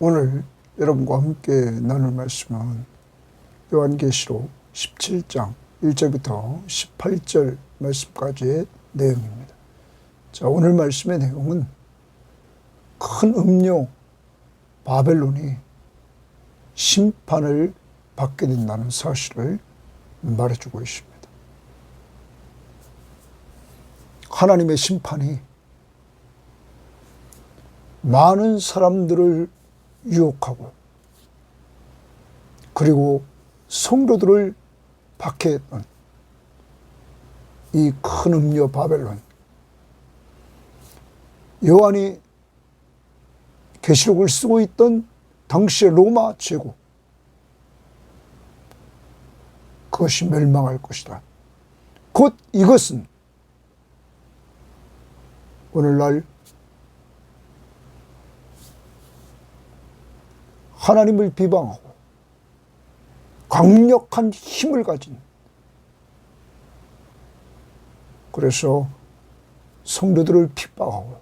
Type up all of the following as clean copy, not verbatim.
오늘 여러분과 함께 나눌 말씀은 요한계시록 17장 1절부터 18절 말씀까지의 내용입니다. 자, 오늘 말씀의 내용은 큰 음료 바벨론이 심판을 받게 된다는 사실을 말해주고 있습니다. 하나님의 심판이 많은 사람들을 유혹하고 그리고 성도들을 박해했던 이 큰 음료 바벨론, 요한이 계시록을 쓰고 있던 당시의 로마 제국, 그것이 멸망할 것이다. 곧 이것은 오늘날 하나님을 비방하고 강력한 힘을 가진, 그래서 성도들을 핍박하고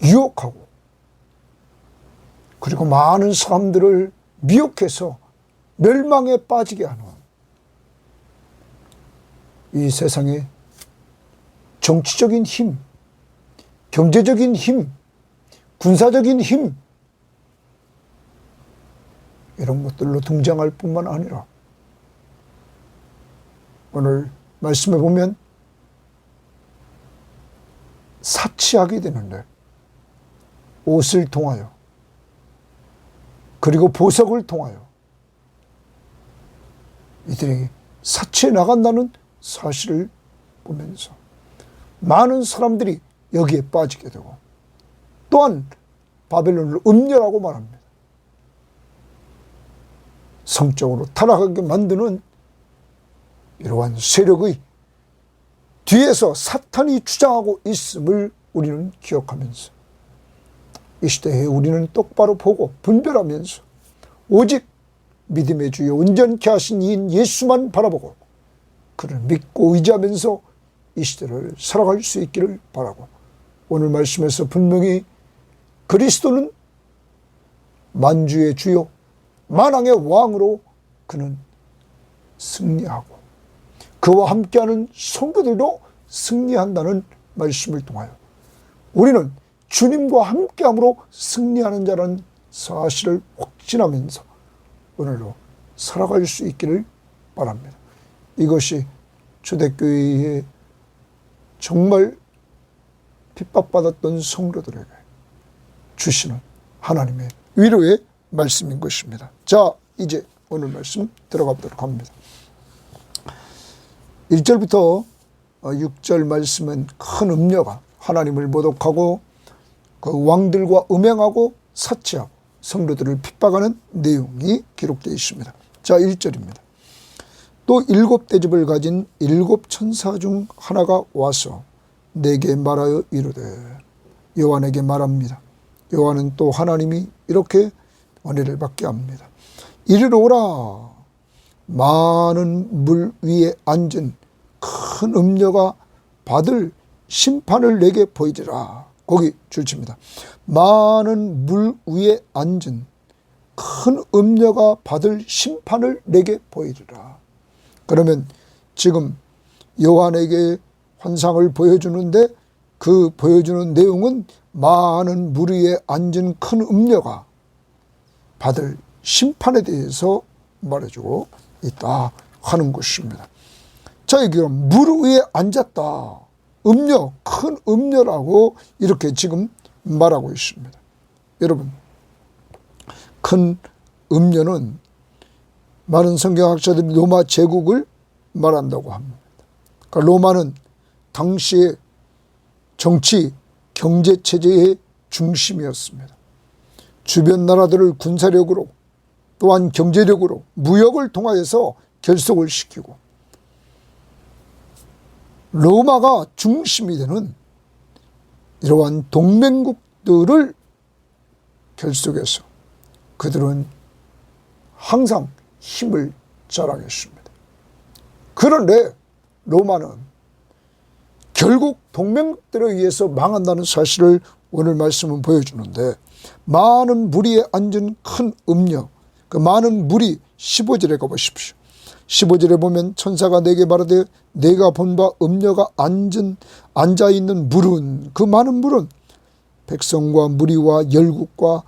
유혹하고 그리고 많은 사람들을 미혹해서 멸망에 빠지게 하는 이 세상의 정치적인 힘, 경제적인 힘, 군사적인 힘, 이런 것들로 등장할 뿐만 아니라 오늘 말씀에 보면 사치하게 되는데 옷을 통하여 그리고 보석을 통하여 이들이 사치해 나간다는 사실을 보면서 많은 사람들이 여기에 빠지게 되고 또한 바벨론을 음녀라고 말합니다. 성적으로 타락하게 만드는 이러한 세력의 뒤에서 사탄이 주장하고 있음을 우리는 기억하면서 이 시대에 우리는 똑바로 보고 분별하면서 오직 믿음의 주여 온전케 하신 이인 예수만 바라보고 그를 믿고 의지하면서 이 시대를 살아갈 수 있기를 바라고, 오늘 말씀에서 분명히 그리스도는 만주의 주요 만왕의 왕으로 그는 승리하고 그와 함께하는 성도들도 승리한다는 말씀을 통하여 우리는 주님과 함께함으로 승리하는 자라는 사실을 확신하면서 오늘도 살아갈 수 있기를 바랍니다. 이것이 초대교회에 정말 핍박받았던 성도들에게 주시는 하나님의 위로의 말씀인 것입니다. 자, 이제 오늘 말씀 들어가 보도록 합니다. 1절부터 6절 말씀은 큰 음녀가 하나님을 모독하고 그 왕들과 음행하고 사치하고 성도들을 핍박하는 내용이 기록되어 있습니다. 자, 1절입니다. 또 7대접을 가진 7천사 중 하나가 와서 내게 말하여 이르되, 요한에게 말합니다. 요한은 또 하나님이 이렇게 은혜를 받게 합니다. 이리로 오라. 많은 물 위에 앉은 큰 음녀가 받을 심판을 내게 보이리라. 거기 줄칩니다. 많은 물 위에 앉은 큰 음녀가 받을 심판을 내게 보이리라. 그러면 지금 요한에게 환상을 보여주는데 그 보여주는 내용은 많은 물 위에 앉은 큰 음녀가 받을 심판에 대해서 말해주고 있다 하는 것입니다. 자, 여기 그럼 물 위에 앉았다. 음녀, 큰 음녀라고 이렇게 지금 말하고 있습니다. 여러분, 큰 음녀는 많은 성경학자들이 로마 제국을 말한다고 합니다. 그러니까 로마는 당시의 정치, 경제체제의 중심이었습니다. 주변 나라들을 군사력으로 또한 경제력으로 무역을 통하여서 결속을 시키고 로마가 중심이 되는 이러한 동맹국들을 결속해서 그들은 항상 힘을 자랑했습니다. 그런데 로마는 결국 동맹국들에 의해서 망한다는 사실을 오늘 말씀은 보여주는데 많은 무리에 앉은 큰 음녀. 그 많은 무리 15절에 가보십시오. 15절에 보면 천사가 내게 말하되 내가 본 바 음녀가 앉아있는 물은, 그 많은 물은 백성과 무리와 열국과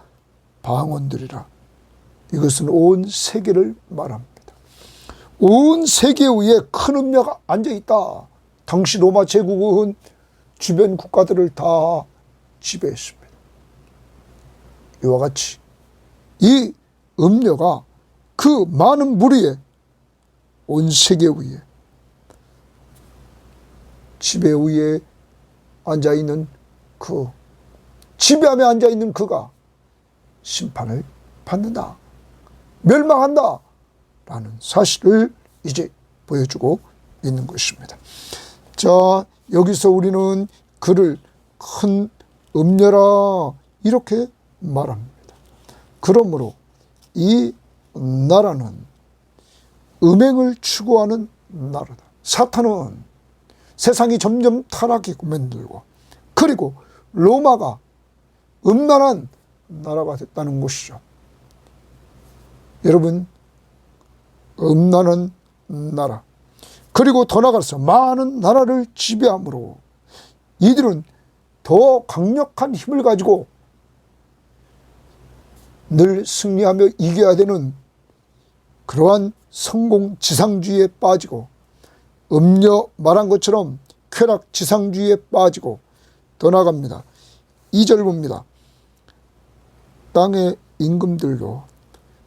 방언들이라. 이것은 온 세계를 말합니다. 온 세계 위에 큰 음녀가 앉아있다. 당시 로마 제국은 주변 국가들을 다 지배했습니다. 이와 같이 이 음녀가 그 많은 무리에 온 세계 위에 지배 위에 앉아있는 그 지배함에 앉아있는 그가 심판을 받는다, 멸망한다 라는 사실을 이제 보여주고 있는 것입니다. 자, 여기서 우리는 그를 큰 음녀라 이렇게 말합니다. 그러므로 이 나라는 음행을 추구하는 나라다. 사탄은 세상이 점점 타락하고 만들고, 그리고 로마가 음란한 나라가 됐다는 것이죠. 여러분, 음란한 나라, 그리고 더 나아가서 많은 나라를 지배함으로 이들은 더 강력한 힘을 가지고 늘 승리하며 이겨야 되는 그러한 성공 지상주의에 빠지고, 음녀 말한 것처럼 쾌락 지상주의에 빠지고, 더 나아갑니다. 2절 봅니다. 땅의 임금들도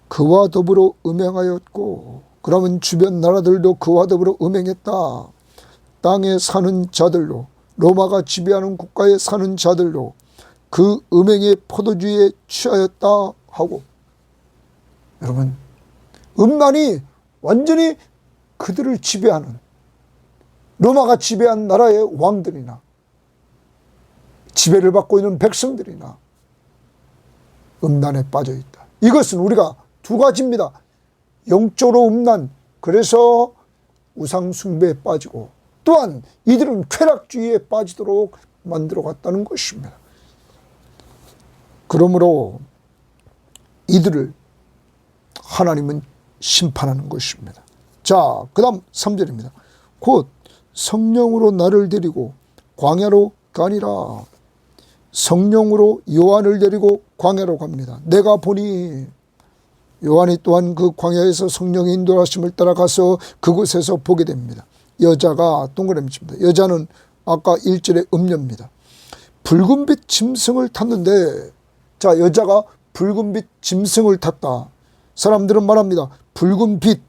그와 더불어 음행하였고, 그러면 주변 나라들도 그와 더불어 음행했다. 땅에 사는 자들로, 로마가 지배하는 국가에 사는 자들로 그 음행의 포도주의에 취하였다 하고, 여러분, 음란이 완전히 그들을 지배하는, 로마가 지배한 나라의 왕들이나 지배를 받고 있는 백성들이나 음란에 빠져 있다. 이것은 우리가 두 가지입니다. 영적으로 음란, 그래서 우상 숭배에 빠지고, 또한 이들은 쾌락주의에 빠지도록 만들어 갔다는 것입니다. 그러므로 이들을 하나님은 심판하는 것입니다. 자, 그 다음 3절입니다. 곧 성령으로 나를 데리고 광야로 가니라. 성령으로 요한을 데리고 광야로 갑니다. 내가 보니, 요한이 또한 그 광야에서 성령의 인도하심을 따라가서 그곳에서 보게 됩니다. 여자가 동그라미 칩니다. 여자는 아까 1절의 음녀입니다. 붉은빛 짐승을 탔는데, 자, 여자가 붉은빛 짐승을 탔다. 사람들은 말합니다. 붉은빛,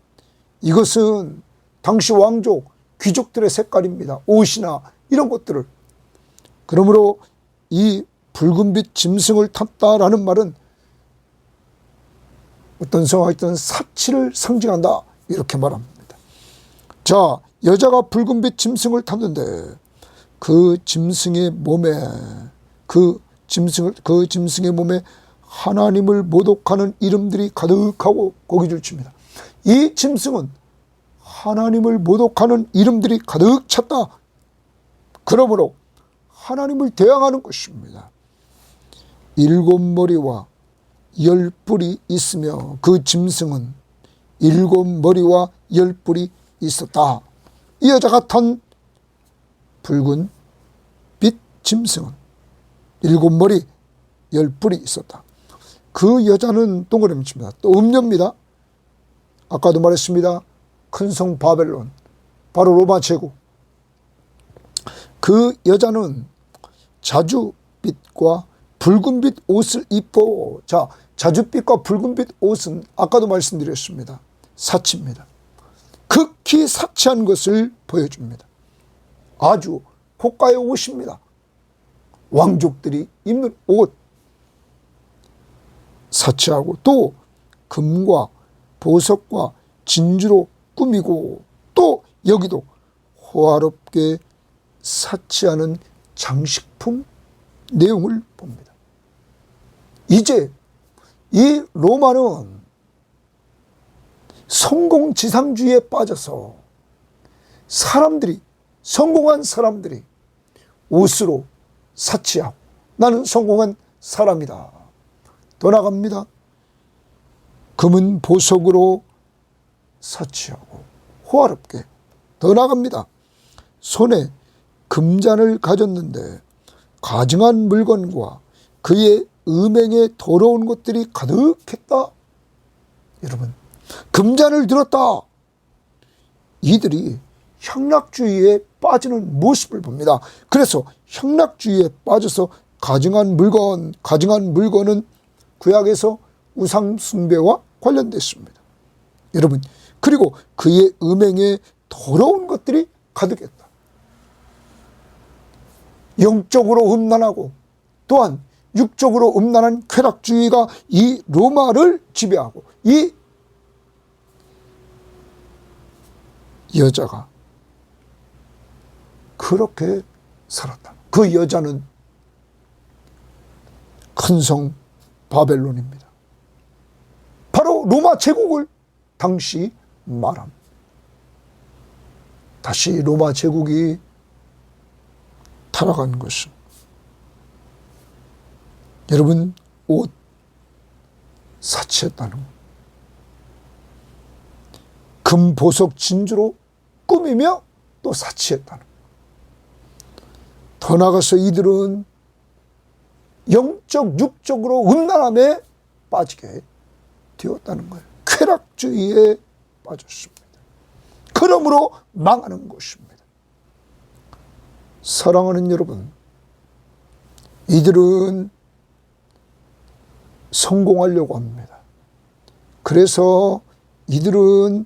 이것은 당시 왕족, 귀족들의 색깔입니다. 옷이나 이런 것들을. 그러므로 이 붉은빛 짐승을 탔다라는 말은 어떤 상황이든 사치를 상징한다, 이렇게 말합니다. 자, 여자가 붉은빛 짐승을 탔는데 그 짐승의 몸에 하나님을 모독하는 이름들이 가득하고 고기줄 칩니다. 이 짐승은 하나님을 모독하는 이름들이 가득 찼다. 그러므로 하나님을 대항하는 것입니다. 7머리와 10뿔이 있으며 그 짐승은 7머리와 10뿔이 있었다. 이 여자가 탄 붉은 빛 짐승은 7머리 10뿔이 있었다. 그 여자는 동그라미 칩니다. 또 음녀입니다. 아까도 말했습니다. 큰 성 바벨론, 바로 로마 제국. 그 여자는 자주빛과 붉은빛 옷을 입고, 자, 자주빛과 붉은빛 옷은 아까도 말씀드렸습니다. 사치입니다. 극히 사치한 것을 보여줍니다. 아주 고가의 옷입니다. 왕족들이 입는 옷, 사치하고, 또 금과 보석과 진주로 꾸미고, 또 여기도 호화롭게 사치하는 장식품 내용을 봅니다. 이제 이 로마는 성공지상주의에 빠져서 사람들이, 성공한 사람들이 옷으로 사치하고, 나는 성공한 사람이다, 더 나갑니다. 금은 보석으로 사치하고 호화롭게 더 나갑니다. 손에 금잔을 가졌는데 가증한 물건과 그의 음행에 더러운 것들이 가득했다. 여러분, 금잔을 들었다. 이들이 향락주의에 빠지는 모습을 봅니다. 그래서 향락주의에 빠져서 가증한 물건은 구약에서 우상숭배와 관련됐습니다. 여러분, 그리고 그의 음행에 더러운 것들이 가득했다. 영적으로 음란하고 또한 육적으로 음란한 쾌락주의가 이 로마를 지배하고 이 여자가 그렇게 살았다. 그 여자는 큰 성 바벨론입니다. 바로 로마 제국을 당시 말합니다. 다시 로마 제국이 타락한 것은 여러분 옷 사치했다는 것, 금 보석 진주로 꾸미며 또 사치했다는 것. 더 나아가서 이들은 영적 육적으로 음란함에 빠지게 되었다는 거예요. 쾌락주의에 빠졌습니다. 그러므로 망하는 것입니다. 사랑하는 여러분, 이들은 성공하려고 합니다. 그래서 이들은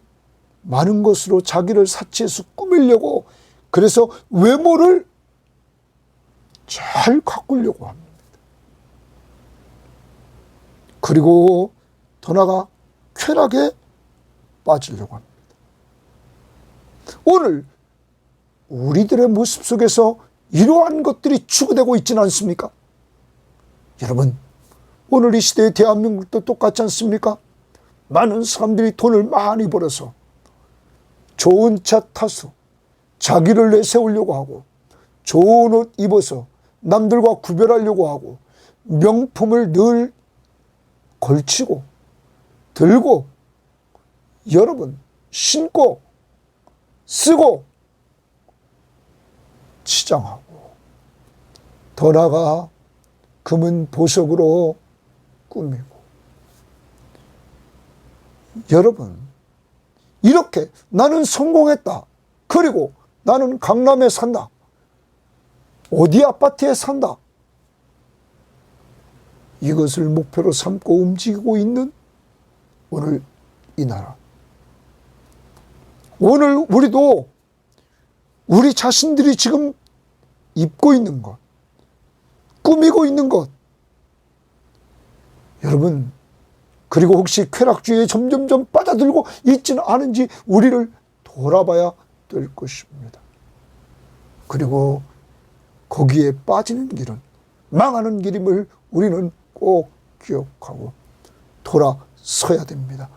많은 것으로 자기를 사치해서 꾸미려고, 그래서 외모를 잘 가꾸려고 합니다. 그리고 더 나아가 쾌락에 빠지려고 합니다. 오늘 우리들의 모습 속에서 이러한 것들이 추구되고 있지는 않습니까? 여러분, 오늘 이 시대의 대한민국도 똑같지 않습니까? 많은 사람들이 돈을 많이 벌어서 좋은 차 타서 자기를 내세우려고 하고, 좋은 옷 입어서 남들과 구별하려고 하고, 명품을 늘 걸치고 들고 여러분 신고 쓰고 치장하고, 더 나아가 금은 보석으로 꾸미고. 여러분, 이렇게 나는 성공했다, 그리고 나는 강남에 산다, 어디 아파트에 산다, 이것을 목표로 삼고 움직이고 있는 오늘 이 나라. 오늘 우리도 우리 자신들이 지금 입고 있는 것, 꾸미고 있는 것, 여러분, 그리고 혹시 쾌락주의에 점점점 빠져들고 있지는 않은지 우리를 돌아봐야 될 것입니다. 그리고 거기에 빠지는 길은 망하는 길임을 우리는 꼭 기억하고 돌아서야 됩니다.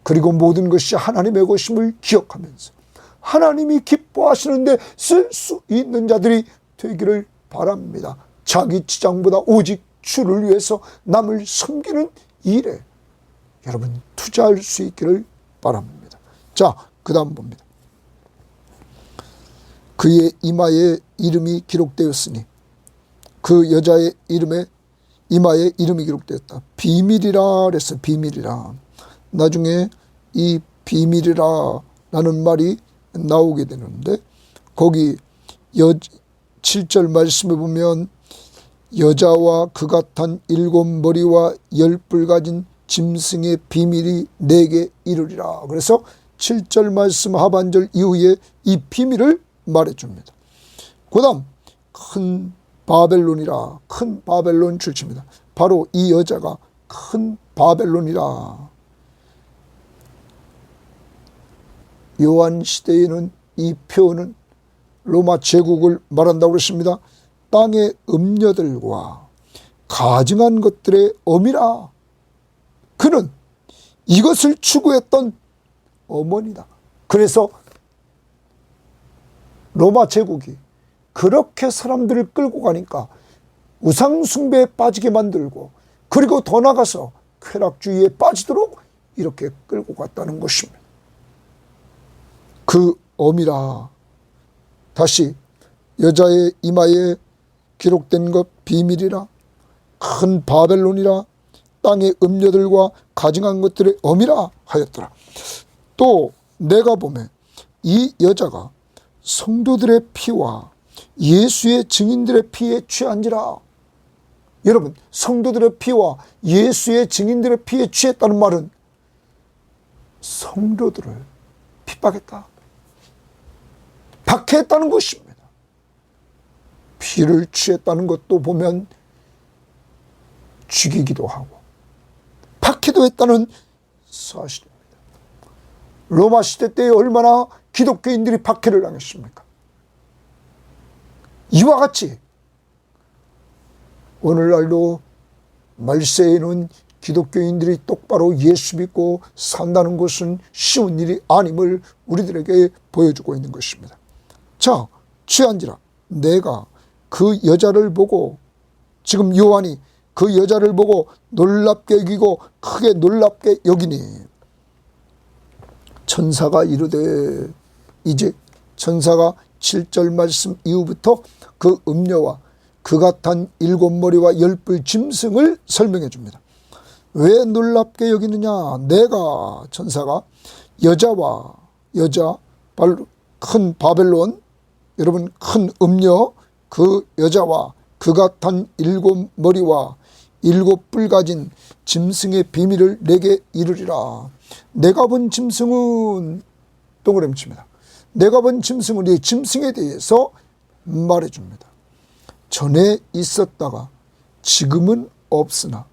그리고 모든 것이 하나님의 것임을 기억하면서 하나님이 기뻐하시는데 쓸 수 있는 자들이 되기를 바랍니다. 자기 치장보다 오직 주를 위해서 남을 섬기는 일에 여러분 투자할 수 있기를 바랍니다. 자, 그 다음 봅니다. 그의 이마에 이름이 기록되었으니, 그 여자의 이름에 이마에 이름이 기록되었다. 비밀이라 그랬어요. 비밀이라. 나중에 이 비밀이라 라는 말이 나오게 되는데, 거기 7절 말씀에 보면 여자와 그가 탄 7머리와 10뿔 가진 짐승의 비밀이 내게 이르리라. 그래서 7절 말씀 하반절 이후에 이 비밀을 말해줍니다. 그 다음 큰 바벨론이라, 큰 바벨론 출처입니다. 바로 이 여자가 큰 바벨론이라. 요한 시대에는 이 표현은 로마 제국을 말한다고 그랬습니다. 땅의 음녀들과 가증한 것들의 어미라. 그는 이것을 추구했던 어머니다. 그래서 로마 제국이 그렇게 사람들을 끌고 가니까 우상 숭배에 빠지게 만들고, 그리고 더 나가서 쾌락주의에 빠지도록 이렇게 끌고 갔다는 것입니다. 그 어미라, 다시 여자의 이마에 기록된 것 비밀이라, 큰 바벨론이라, 땅의 음녀들과 가증한 것들의 어미라 하였더라. 또 내가 보매 이 여자가 성도들의 피와 예수의 증인들의 피에 취한지라. 여러분, 성도들의 피와 예수의 증인들의 피에 취했다는 말은 성도들을 핍박했다, 박해했다는 것입니다. 피를 취했다는 것도 보면 죽이기도 하고 박해도 했다는 사실입니다. 로마 시대 때 얼마나 기독교인들이 박해를 당했습니까? 이와 같이 오늘날도 말세에는 기독교인들이 똑바로 예수 믿고 산다는 것은 쉬운 일이 아님을 우리들에게 보여주고 있는 것입니다. 자, 취한지라 내가 그 여자를 보고, 지금 요한이 그 여자를 보고 놀랍게 여기고 크게 놀랍게 여기니, 천사가 이르되, 이제 천사가 7절 말씀 이후부터 그 음녀와 그가 탄 7머리와 10뿔 짐승을 설명해 줍니다. 왜 놀랍게 여기느냐? 내가, 천사가 여자, 큰 바벨론, 여러분 큰 음녀, 그 여자와 그가 탄 7머리와 7뿔 가진 짐승의 비밀을 내게 이르리라. 내가 본 짐승은, 동그라미 칩니다. 내가 본 짐승은 이 짐승에 대해서 말해줍니다. 전에 있었다가 지금은 없으나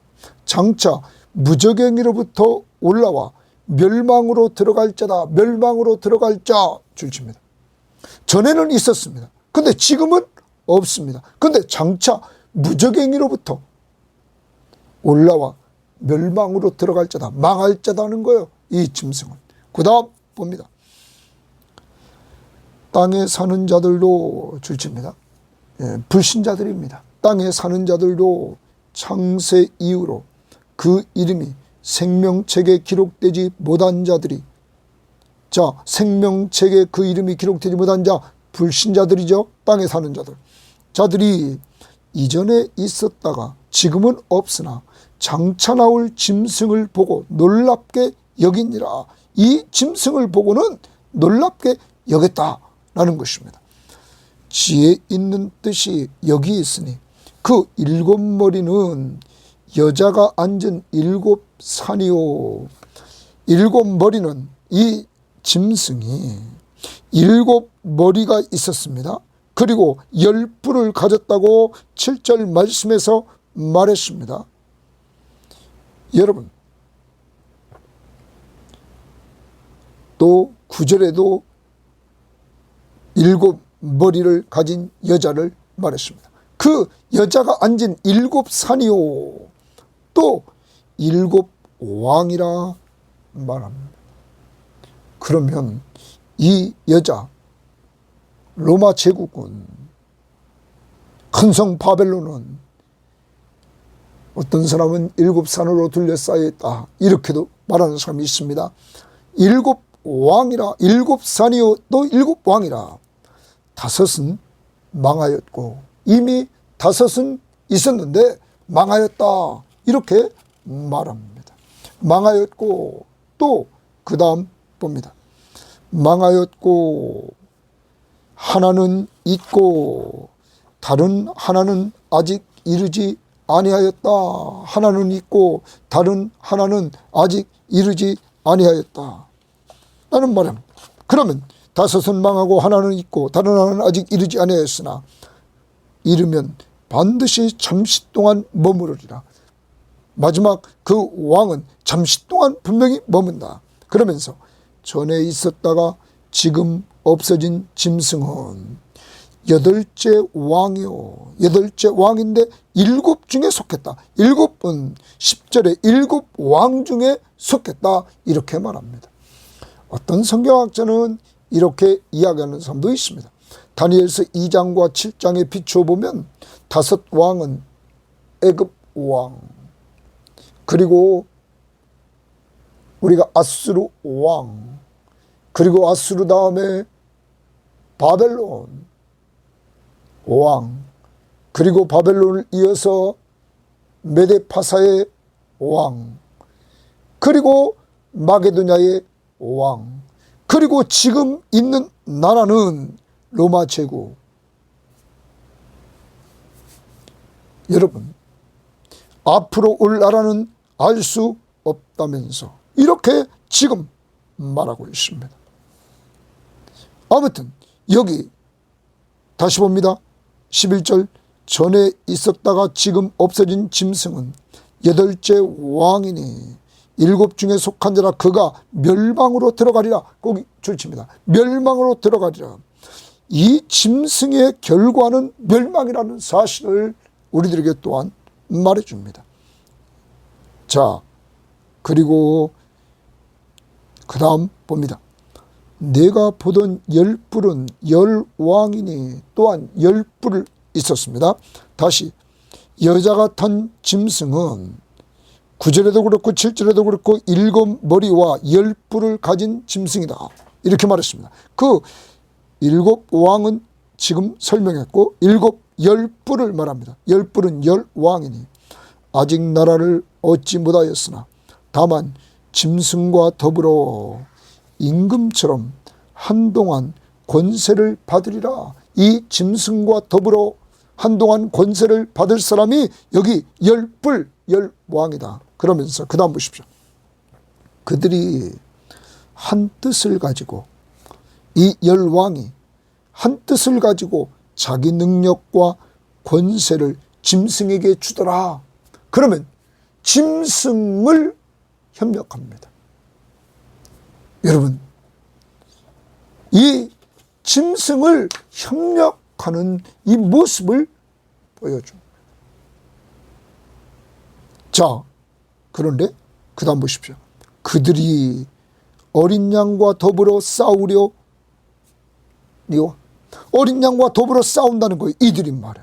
장차 무저갱이로부터 올라와 멸망으로 들어갈 자다. 멸망으로 들어갈 자 줄칩니다. 전에는 있었습니다. 근데 지금은 없습니다. 근데 장차 무저갱이로부터 올라와 멸망으로 들어갈 자다. 망할 자다는 거예요, 이 짐승은. 그 다음 봅니다. 땅에 사는 자들도 줄칩니다. 불신자들입니다. 땅에 사는 자들도 창세 이후로 그 이름이 생명책에 기록되지 못한 자들이, 자, 생명책에 그 이름이 기록되지 못한 자, 불신자들이죠. 땅에 사는 자들이 이전에 있었다가 지금은 없으나 장차 나올 짐승을 보고 놀랍게 여기니라. 이 짐승을 보고는 놀랍게 여겼다라는 것입니다. 지혜 있는 뜻이 여기 있으니 그 7머리는 여자가 앉은 7산이요. 7머리는 이 짐승이 7머리가 있었습니다. 그리고 10뿔을 가졌다고 7절 말씀에서 말했습니다. 여러분, 또 9절에도 7머리를 가진 여자를 말했습니다. 그 여자가 앉은 7산이요. 또 7왕이라 말합니다. 그러면 이 여자, 로마 제국은, 큰 성 바벨론은 어떤 사람은 7산으로 둘러싸여 있다, 이렇게도 말하는 사람이 있습니다. 7왕이라, 7산이요 또 7왕이라. 5은 망하였고 이미 5은 있었는데 망하였다, 이렇게 말합니다. 망하였고, 또 그 다음 봅니다. 망하였고 하나는 있고 다른 하나는 아직 이르지 아니하였다. 하나는 있고 다른 하나는 아직 이르지 아니하였다 라는 말입니다. 그러면 5은 망하고 하나는 있고 다른 하나는 아직 이르지 아니하였으나 이르면 반드시 잠시 동안 머무르리라. 마지막 그 왕은 잠시 동안 분명히 머문다. 그러면서 전에 있었다가 지금 없어진 짐승은 8째 왕이요. 8째 왕인데 7 중에 속했다. 7은 10절에 7왕 중에 속했다, 이렇게 말합니다. 어떤 성경학자는 이렇게 이야기하는 사람도 있습니다. 다니엘서 2장과 7장에 비춰보면 5왕은 애굽 왕, 그리고 우리가 아수르 왕, 그리고 아수르 다음에 바벨론 왕, 그리고 바벨론을 이어서 메데파사의 왕, 그리고 마게도냐의 왕, 그리고 지금 있는 나라는 로마 제국. 여러분, 앞으로 올 나라는 알 수 없다면서 이렇게 지금 말하고 있습니다. 아무튼 여기 다시 봅니다. 11절, 전에 있었다가 지금 없어진 짐승은 8째 왕이니 7 중에 속한 자라 그가 멸망으로 들어가리라. 거기 줄칩니다. 멸망으로 들어가리라. 이 짐승의 결과는 멸망이라는 사실을 우리들에게 또한 말해줍니다. 자, 그리고 그 다음 봅니다. 내가 보던 10뿔은 10왕이니 또한 10뿔 있었습니다. 다시, 여자가 탄 짐승은 9절에도 그렇고 7절에도 그렇고 7머리와 10뿔을 가진 짐승이다. 이렇게 말했습니다. 그 7왕은 지금 설명했고 10뿔을 말합니다. 10뿔은 10왕이니 아직 나라를 얻지 못하였으나 다만 짐승과 더불어 임금처럼 한동안 권세를 받으리라. 이 짐승과 더불어 한동안 권세를 받을 사람이 여기 10뿔 10왕이다. 그러면서 그 다음 보십시오. 그들이 한 뜻을 가지고, 이 10왕이 한 뜻을 가지고 자기 능력과 권세를 짐승에게 주더라. 그러면 짐승을 협력합니다. 여러분, 이 짐승을 협력하는 이 모습을 보여줍니다. 자, 그런데 그 다음 보십시오. 그들이 어린 양과 더불어 싸우려, 어린 양과 더불어 싸운다는 거예요. 이들이 말해.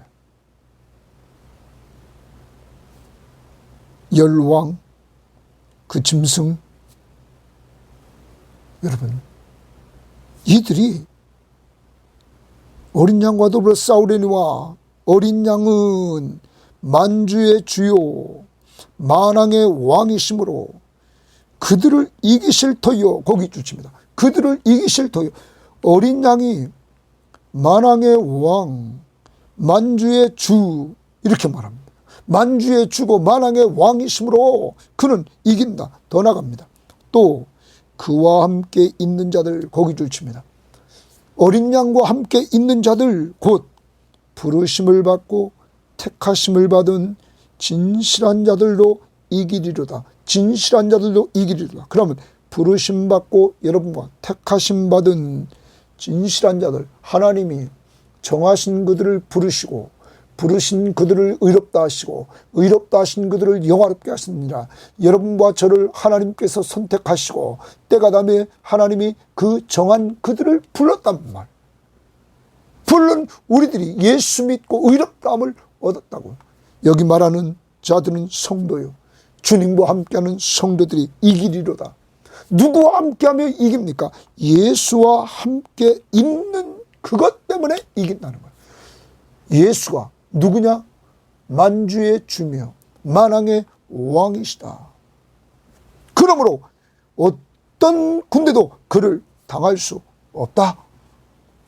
10왕, 그 짐승. 여러분, 이들이 어린 양과 더불어 싸우려니와 어린 양은 만주의 주요 만왕의 왕이시므로 그들을 이기실 터이요. 거기 주칩니다. 그들을 이기실 터이요. 어린 양이 만왕의 왕, 만주의 주 이렇게 말합니다. 만주의 주고 만왕의 왕이시므로 그는 이긴다. 더 나갑니다. 또 그와 함께 있는 자들, 거기 줄칩니다. 어린 양과 함께 있는 자들, 곧 부르심을 받고 택하심을 받은 진실한 자들도 이기리로다. 진실한 자들도 이기리로다. 그러면 부르심 받고 여러분과 택하심 받은 진실한 자들, 하나님이 정하신 그들을 부르시고 부르신 그들을 의롭다 하시고 의롭다 하신 그들을 영화롭게 하시느니라. 여러분과 저를 하나님께서 선택하시고 때가 되면 하나님이 그 정한 그들을 불렀단 말. 물론 우리들이 예수 믿고 의롭다함을 얻었다고. 여기 말하는 자들은 성도요. 주님과 함께하는 성도들이 이기리로다. 누구와 함께하며 이깁니까? 예수와 함께 있는 그것 때문에 이긴다는 거예요. 예수가 누구냐? 만주의 주며 만왕의 왕이시다. 그러므로 어떤 군대도 그를 당할 수 없다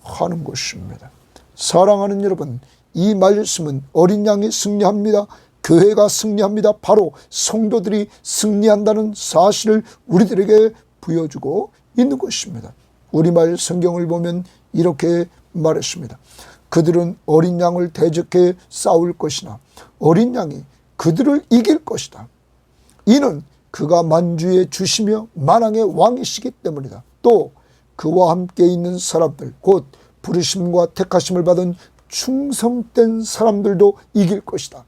하는 것입니다. 사랑하는 여러분, 이 말씀은 어린 양이 승리합니다. 교회가 승리합니다. 바로 성도들이 승리한다는 사실을 우리들에게 보여주고 있는 것입니다. 우리말 성경을 보면 이렇게 말했습니다. 그들은 어린 양을 대적해 싸울 것이나 어린 양이 그들을 이길 것이다. 이는 그가 만주의 주시며 만왕의 왕이시기 때문이다. 또 그와 함께 있는 사람들, 곧 부르심과 택하심을 받은 충성된 사람들도 이길 것이다.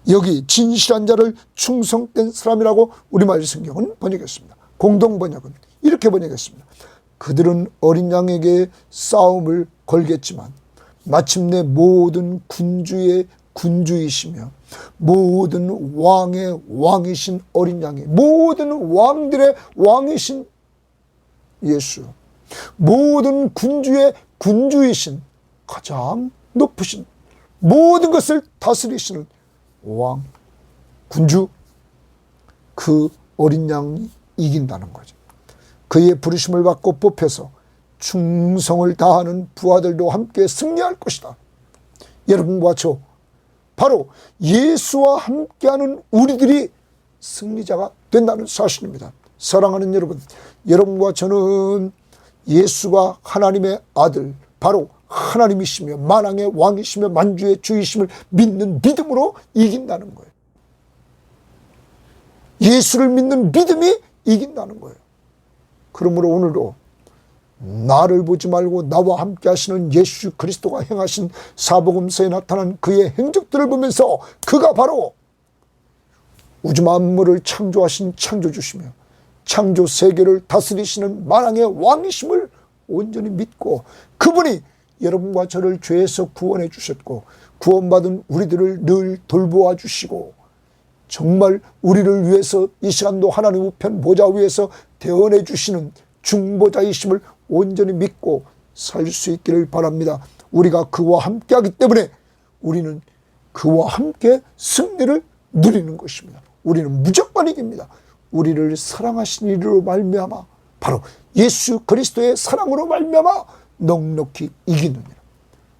여기 진실한 자를 충성된 사람이라고 우리말 성경은 번역했습니다. 공동 번역은 이렇게 번역했습니다. 그들은 어린 양에게 싸움을 걸겠지만 마침내 모든 군주의 군주이시며 모든 왕의 왕이신 어린 양이, 모든 왕들의 왕이신 예수, 모든 군주의 군주이신 가장 높으신 모든 것을 다스리시는 왕, 군주, 그 어린 양이 이긴다는 거죠. 그의 부르심을 받고 뽑혀서 충성을 다하는 부하들도 함께 승리할 것이다. 여러분과 저 바로 예수와 함께하는 우리들이 승리자가 된다는 사실입니다. 사랑하는 여러분, 여러분과 저는 예수가 하나님의 아들, 바로 하나님이시며 만왕의 왕이시며 만주의 주이심을 믿는 믿음으로 이긴다는 거예요. 예수를 믿는 믿음이 이긴다는 거예요. 그러므로 오늘도 나를 보지 말고 나와 함께 하시는 예수 그리스도가 행하신 사복음서에 나타난 그의 행적들을 보면서 그가 바로 우주 만물을 창조하신 창조주시며 창조 세계를 다스리시는 만왕의 왕이심을 온전히 믿고, 그분이 여러분과 저를 죄에서 구원해 주셨고 구원받은 우리들을 늘 돌보아 주시고 정말 우리를 위해서 이 시간도 하나님 우편 보좌 위에서 대언해 주시는 중보자이심을 온전히 믿고 살 수 있기를 바랍니다. 우리가 그와 함께 하기 때문에 우리는 그와 함께 승리를 누리는 것입니다. 우리는 무조건 이깁니다. 우리를 사랑하신 이로 말미암아, 바로 예수 그리스도의 사랑으로 말미암아 넉넉히 이기느니라.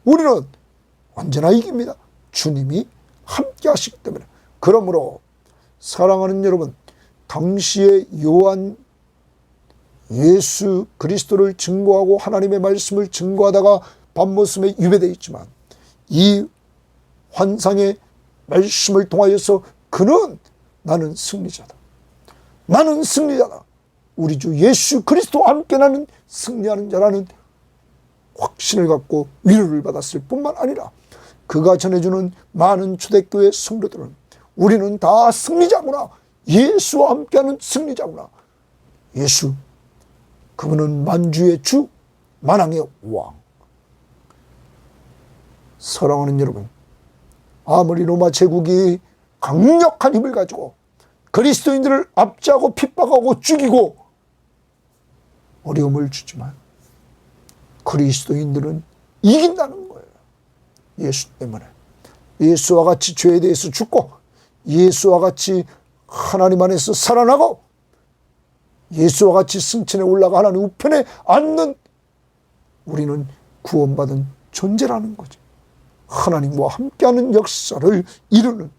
우리는 언제나 이깁니다. 주님이 함께 하시기 때문에. 그러므로 사랑하는 여러분, 당시에 요한 예수 그리스도를 증거하고 하나님의 말씀을 증거하다가 밤모섬에 유배되어 있지만 이 환상의 말씀을 통하여서 그는 나는 승리자다. 나는 승리자다. 우리 주 예수 그리스도와 함께 나는 승리하는 자라는 확신을 갖고 위로를 받았을 뿐만 아니라 그가 전해주는 많은 초대교회 성도들은 우리는 다 승리자구나. 예수와 함께하는 승리자구나. 예수, 그분은 만주의 주, 만왕의 왕. 사랑하는 여러분, 아무리 로마 제국이 강력한 힘을 가지고 그리스도인들을 압제하고 핍박하고 죽이고 어려움을 주지만 그리스도인들은 이긴다는 거예요. 예수 때문에. 예수와 같이 죄에 대해서 죽고 예수와 같이 하나님 안에서 살아나고 예수와 같이 승천에 올라가 하나님 우편에 앉는 우리는 구원받은 존재라는 거죠. 하나님과 함께하는 역사를 이루는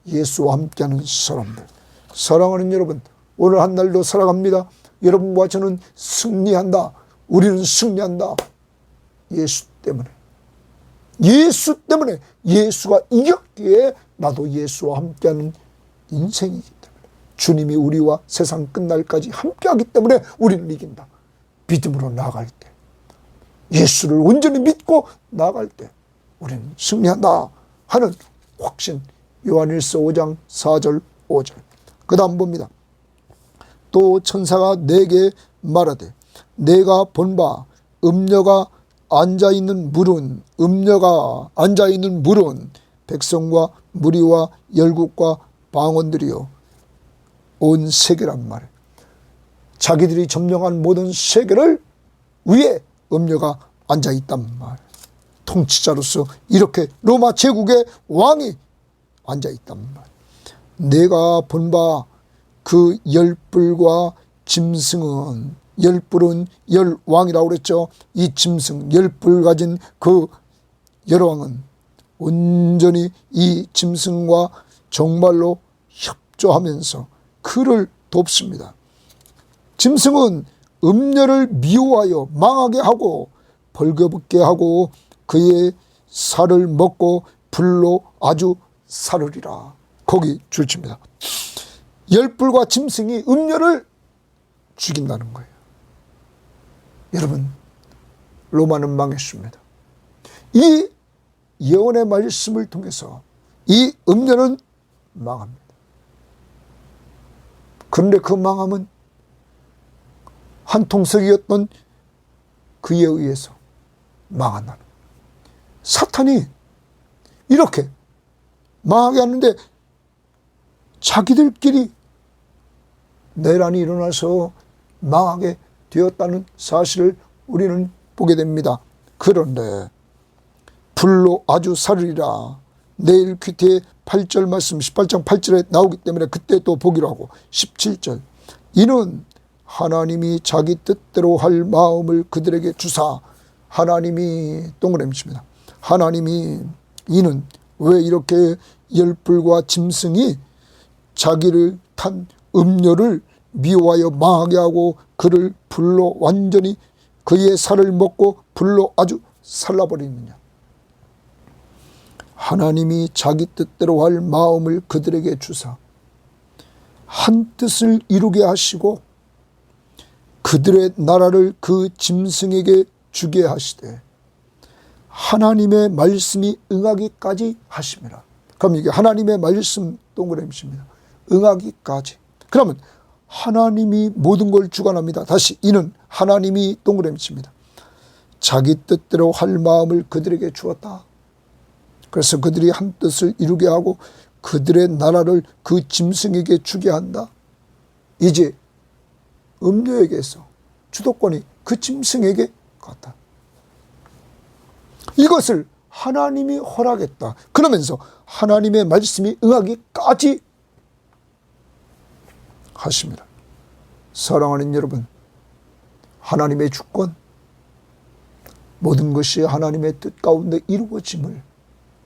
예수와 함께하는 사람들. 사랑하는 여러분, 오늘 한 날도 살아갑니다. 여러분과 저는 승리한다. 우리는 승리한다. 예수 때문에. 예수 때문에. 예수가 이겼기에 나도 예수와 함께하는 인생이기 때문에. 주님이 우리와 세상 끝날까지 함께하기 때문에 우리는 이긴다. 믿음으로 나아갈 때, 예수를 온전히 믿고 나아갈 때 우리는 승리한다 하는 확신. 요한일서 5장 4절 5절. 그 다음 봅니다. 또 천사가 내게 말하되 내가 본 바 음녀가 앉아있는 물은 백성과 무리와 열국과 방언들이요 온 세계란 말이에요. 자기들이 점령한 모든 세계를 위에 음녀가 앉아있단 말이에요. 통치자로서 이렇게 로마 제국의 왕이 앉아있단 말이에요. 내가 본 바 그 열뿔과 짐승은, 열뿔은 열왕이라고 그랬죠. 이 짐승 열뿔 가진 그 열왕은 온전히 이 짐승과 정말로 협조하면서 그를 돕습니다. 짐승은 음녀를 미워하여 망하게 하고 벌거벗게 하고 그의 살을 먹고 불로 아주 사르리라. 거기 줄칩니다. 열불과 짐승이 음녀를 죽인다는 거예요. 여러분, 로마는 망했습니다. 이 예언의 말씀을 통해서 이 음녀는 망합니다. 그런데 그 망함은 한통속이었던 그에 의해서 망한다는 거예요. 사탄이 이렇게 망하게 하는데 자기들끼리 내란이 일어나서 망하게 되었다는 사실을 우리는 보게 됩니다. 그런데 불로 아주 살으리라. 내일 귀태의 8절 말씀 18장 8절에 나오기 때문에 그때 또 보기로 하고 17절 이는 하나님이 자기 뜻대로 할 마음을 그들에게 주사 하나님이 동그라미입니다. 하나님이 이는 왜 이렇게 열불과 짐승이 자기를 탄 음료를 미워하여 망하게 하고 그를 불로 완전히 그의 살을 먹고 불로 아주 살라버리느냐. 하나님이 자기 뜻대로 할 마음을 그들에게 주사 한 뜻을 이루게 하시고 그들의 나라를 그 짐승에게 주게 하시되 하나님의 말씀이 응하기까지 하심이라. 그럼 이게 하나님의 말씀 동그라미입니다. 응하기까지. 그러면 하나님이 모든 걸 주관합니다. 다시 이는 하나님이 동그라미입니다. 자기 뜻대로 할 마음을 그들에게 주었다. 그래서 그들이 한 뜻을 이루게 하고 그들의 나라를 그 짐승에게 주게 한다. 이제 음료에게서 주도권이 그 짐승에게 갔다. 이것을 하나님이 허락했다. 그러면서 하나님의 말씀이 응하기까지 하십니다. 사랑하는 여러분, 하나님의 주권, 모든 것이 하나님의 뜻 가운데 이루어짐을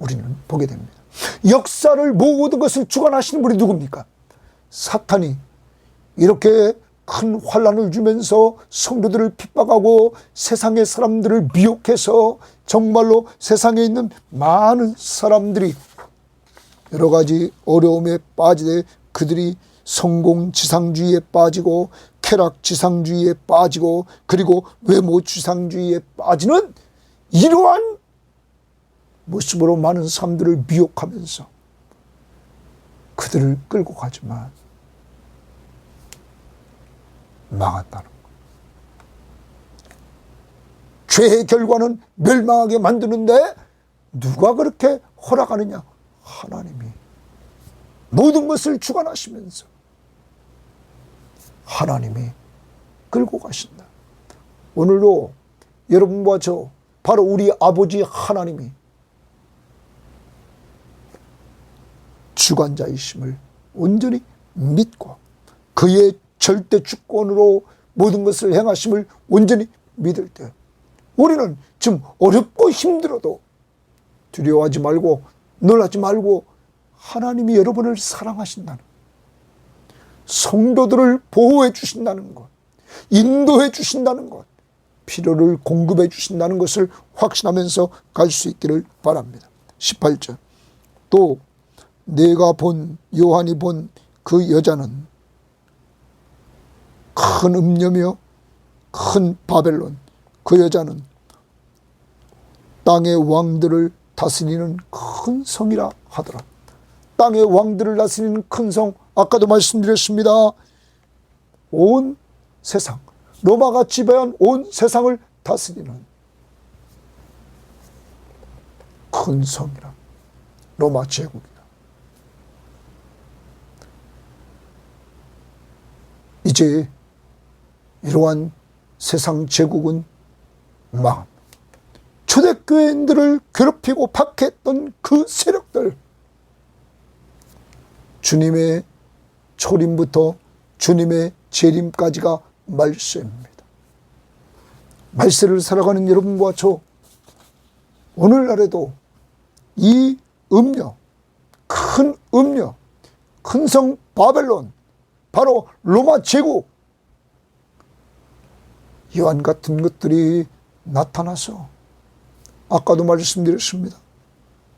우리는 보게 됩니다. 역사를 모든 것을 주관하시는 분이 누굽니까? 사탄이 이렇게 큰 환난을 주면서 성도들을 핍박하고 세상의 사람들을 미혹해서 정말로 세상에 있는 많은 사람들이 여러 가지 어려움에 빠지되 그들이 성공지상주의에 빠지고 쾌락지상주의에 빠지고 그리고 외모지상주의에 빠지는 이러한 모습으로 많은 사람들을 미혹하면서 그들을 끌고 가지만 망한다는 것. 죄의 결과는 멸망하게 만드는데 누가 그렇게 허락하느냐? 하나님이 모든 것을 주관하시면서 하나님이 끌고 가신다. 오늘도 여러분과 저 바로 우리 아버지 하나님이 주관자이심을 온전히 믿고 그의 절대 주권으로 모든 것을 행하심을 온전히 믿을 때 우리는 지금 어렵고 힘들어도 두려워하지 말고 놀라지 말고 하나님이 여러분을 사랑하신다는 것, 성도들을 보호해 주신다는 것, 인도해 주신다는 것, 필요를 공급해 주신다는 것을 확신하면서 갈 수 있기를 바랍니다. 18절 또 내가 본 요한이 본 그 여자는 큰 음녀며 큰 바벨론, 그 여자는 땅의 왕들을 다스리는 큰 성이라 하더라. 땅의 왕들을 다스리는 큰 성, 아까도 말씀드렸습니다. 온 세상, 로마가 지배한 온 세상을 다스리는 큰 성이라. 로마 제국이다. 이제 이러한 세상 제국은 망합니다. 초대교인들을 괴롭히고 박해했던 그 세력들, 주님의 초림부터 주님의 재림까지가 말세입니다. 말세를 살아가는 여러분과 저 오늘날에도 이 음녀, 큰 성 바벨론, 바로 로마 제국, 이와 같은 것들이 나타나서 아까도 말씀드렸습니다.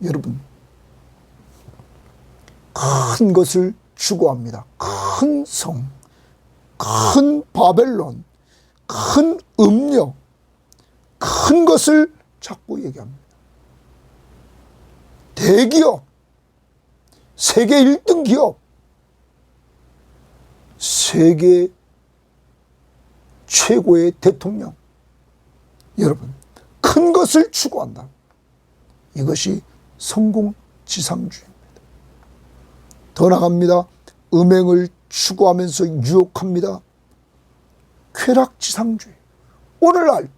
여러분, 큰 것을 추구합니다. 큰 성, 큰 바벨론, 큰 음료, 큰 것을 자꾸 얘기합니다. 대기업, 세계 1등 기업, 세계 최고의 대통령, 여러분, 큰 것을 추구한다. 이것이 성공지상주의입니다. 더 나갑니다. 음행을 추구하면서 유혹합니다. 쾌락지상주의. 오늘날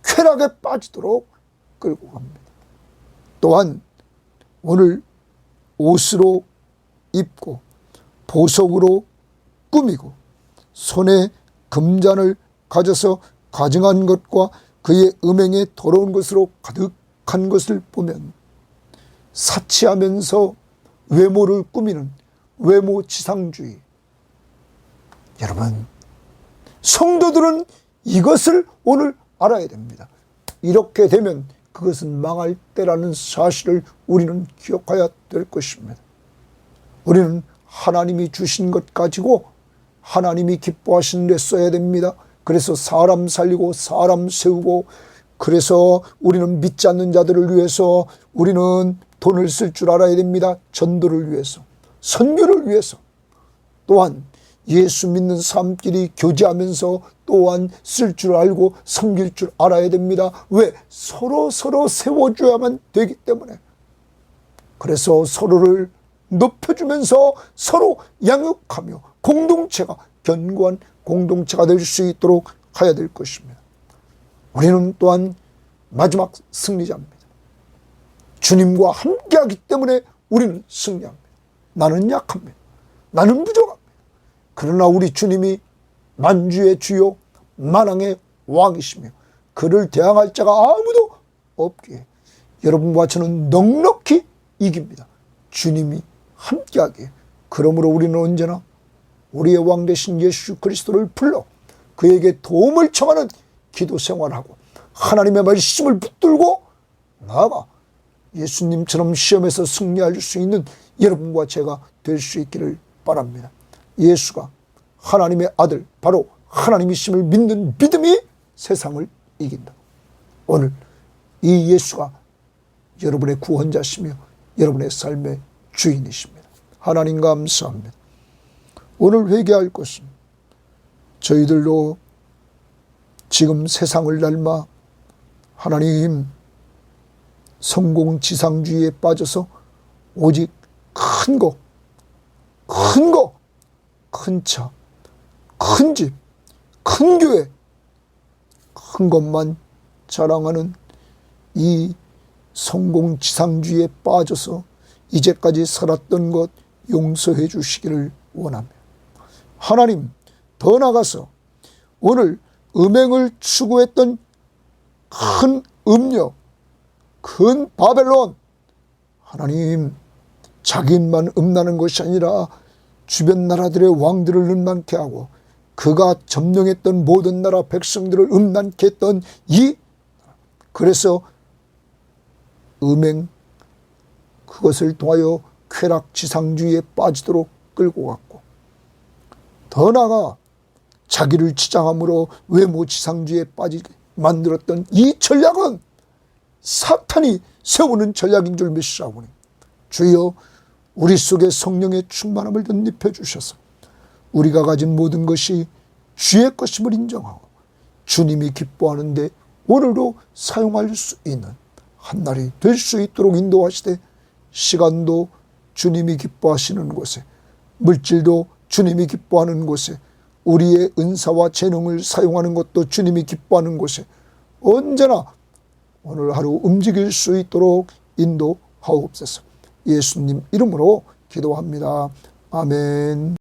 쾌락에 빠지도록 끌고 갑니다. 또한 오늘 옷으로 입고 보석으로 꾸미고 손에 금잔을 가져서 가증한 것과 그의 음행에 더러운 것으로 가득한 것을 보면 사치하면서 외모를 꾸미는 외모지상주의. 여러분, 성도들은 이것을 오늘 알아야 됩니다. 이렇게 되면 그것은 망할 때라는 사실을 우리는 기억해야 될 것입니다. 우리는 하나님이 주신 것 가지고 하나님이 기뻐하시는 데 써야 됩니다. 그래서 사람 살리고 사람 세우고, 그래서 우리는 믿지 않는 자들을 위해서 우리는 돈을 쓸 줄 알아야 됩니다. 전도를 위해서, 선교를 위해서, 또한 예수 믿는 사람끼리 교제하면서 또한 쓸 줄 알고 섬길 줄 알아야 됩니다. 왜? 서로 세워줘야만 되기 때문에. 그래서 서로를 높여주면서 서로 양육하며 공동체가 견고한 공동체가 될 수 있도록 해야 될 것입니다. 우리는 또한 마지막 승리자입니다. 주님과 함께하기 때문에 우리는 승리합니다. 나는 약합니다. 나는 부족합니다. 그러나 우리 주님이 만주의 주요 만왕의 왕이시며 그를 대항할 자가 아무도 없기에 여러분과 저는 넉넉히 이깁니다. 주님이 함께하기에. 그러므로 우리는 언제나 우리의 왕 되신 예수 그리스도를 불러 그에게 도움을 청하는 기도 생활하고 하나님의 말씀을 붙들고 나아가 예수님처럼 시험에서 승리할 수 있는 여러분과 제가 될 수 있기를 바랍니다. 예수가 하나님의 아들, 바로 하나님이심을 믿는 믿음이 세상을 이긴다. 오늘 이 예수가 여러분의 구원자시며 여러분의 삶의 주인이십니다. 하나님 감사합니다. 오늘 회개할 것은 저희들도 지금 세상을 닮아 하나님 성공지상주의에 빠져서 오직 큰 거, 큰 차, 큰 집, 큰 교회, 큰 것만 자랑하는 이 성공지상주의에 빠져서 이제까지 살았던 것 용서해 주시기를 원합니다. 하나님, 더 나아가서 오늘 음행을 추구했던 큰 음력, 큰 바벨론, 하나님, 자기만 음란한 것이 아니라 주변 나라들의 왕들을 음란케 하고 그가 점령했던 모든 나라 백성들을 음란케 했던 그래서 음행, 그것을 통하여 쾌락지상주의에 빠지도록 끌고 갔고, 더 나아가 자기를 치장함으로 외모지상주의에 빠지게 만들었던 이 전략은 사탄이 세우는 전략인 줄 믿사오니 주여 우리 속에 성령의 충만함을 덧입혀 주셔서 우리가 가진 모든 것이 주의 것임을 인정하고 주님이 기뻐하는데 오늘도 사용할 수 있는 한 날이 될 수 있도록 인도하시되, 시간도 주님이 기뻐하시는 곳에, 물질도 주님이 기뻐하는 곳에, 우리의 은사와 재능을 사용하는 것도 주님이 기뻐하는 곳에 언제나 오늘 하루 움직일 수 있도록 인도하옵소서. 예수님 이름으로 기도합니다. 아멘.